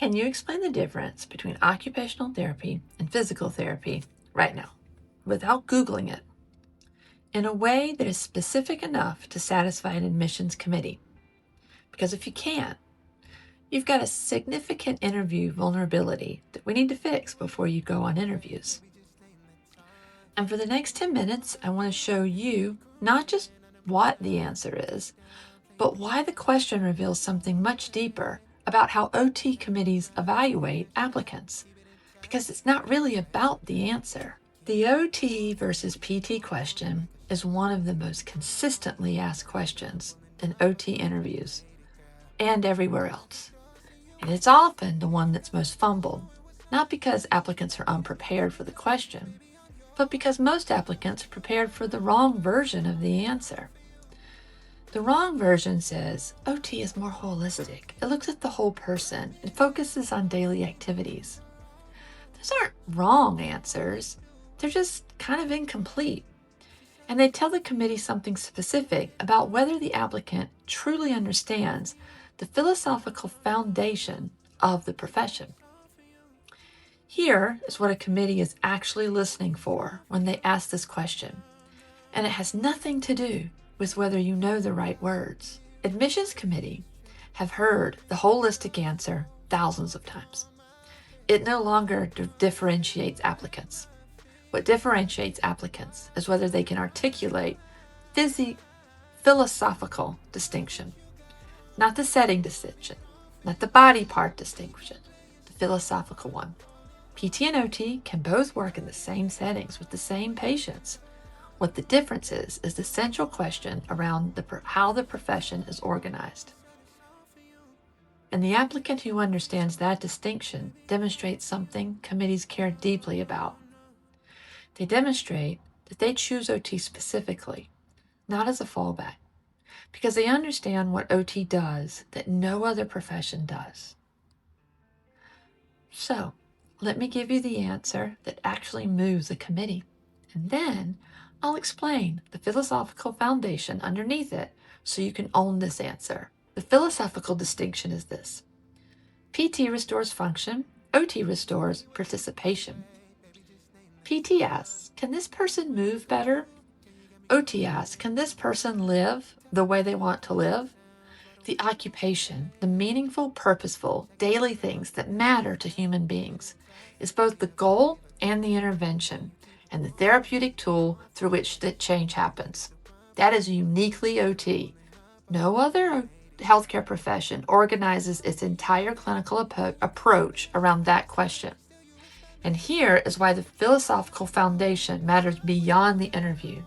Can you explain the difference between occupational therapy and physical therapy right now, without Googling it, in a way that is specific enough to satisfy an admissions committee? Because if you can't, you've got a significant interview vulnerability that we need to fix before you go on interviews. And for the next 10 minutes, I want to show you not just what the answer is, but why the question reveals something much deeper about how OT committees evaluate applicants. Because it's not really about the answer. The OT versus PT question is one of the most consistently asked questions in OT interviews and everywhere else. And it's often the one that's most fumbled, not because applicants are unprepared for the question, but because most applicants are prepared for the wrong version of the answer. The wrong version says OT is more holistic. It looks at the whole person. It focuses on daily activities. Those aren't wrong answers. They're just kind of incomplete. And they tell the committee something specific about whether the applicant truly understands the philosophical foundation of the profession. Here is what a committee is actually listening for when they ask this question. And it has nothing to do with whether you know the right words. Admissions committee have heard the holistic answer thousands of times. It no longer differentiates applicants. What differentiates applicants is whether they can articulate philosophical distinction, not the setting distinction, not the body part distinction, the philosophical one. PT and OT can both work in the same settings with the same patients. What the difference is the central question around how the profession is organized. And the applicant who understands that distinction demonstrates something committees care deeply about. They demonstrate that they choose OT specifically, not as a fallback, because they understand what OT does that no other profession does. So, let me give you the answer that actually moves a committee, and then I'll explain the philosophical foundation underneath it so you can own this answer. The philosophical distinction is this: PT restores function, OT restores participation. PT asks, can this person move better? OT asks, can this person live the way they want to live? The occupation, the meaningful, purposeful, daily things that matter to human beings, is both the goal and the intervention, and the therapeutic tool through which that change happens. That is uniquely OT. No other healthcare profession organizes its entire clinical approach around that question. And here is why the philosophical foundation matters beyond the interview,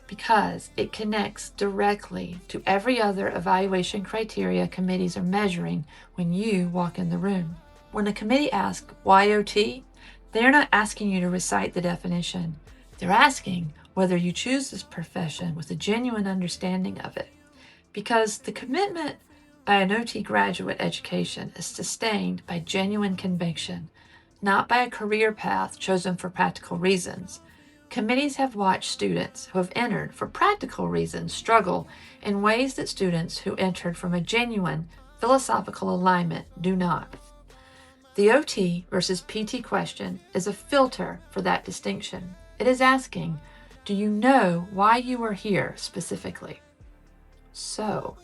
because it connects directly to every other evaluation criteria committees are measuring when you walk in the room. When a committee asks, why OT? They're not asking you to recite the definition. They're asking whether you choose this profession with a genuine understanding of it. Because the commitment by an OT graduate education is sustained by genuine conviction, not by a career path chosen for practical reasons. Committees have watched students who have entered for practical reasons struggle in ways that students who entered from a genuine philosophical alignment do not. The OT versus PT question is a filter for that distinction. It is asking, do you know why you are here specifically? So,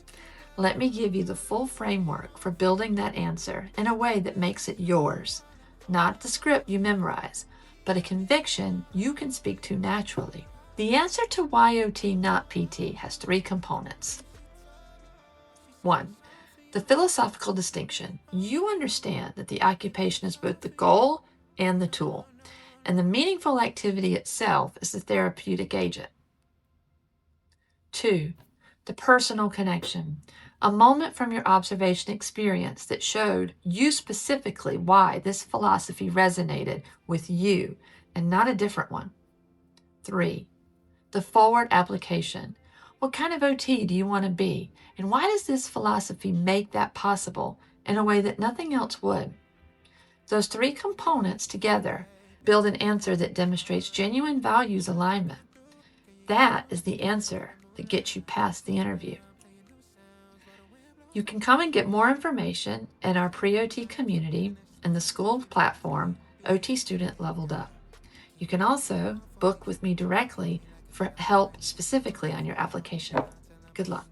let me give you the full framework for building that answer in a way that makes it yours, not the script you memorize, but a conviction you can speak to naturally. The answer to why OT, not PT, has three components. 1. The philosophical distinction. You understand that the occupation is both the goal and the tool, and the meaningful activity itself is the therapeutic agent. 2. The personal connection. A moment from your observation experience that showed you specifically why this philosophy resonated with you and not a different one. 3. The forward application. What kind of OT do you want to be? And why does this philosophy make that possible in a way that nothing else would? Those three components together build an answer that demonstrates genuine values alignment. That is the answer that gets you past the interview. You can come and get more information in our pre-OT community and the school platform, OT Student Leveled Up. You can also book with me directly for help specifically on your application. Good luck.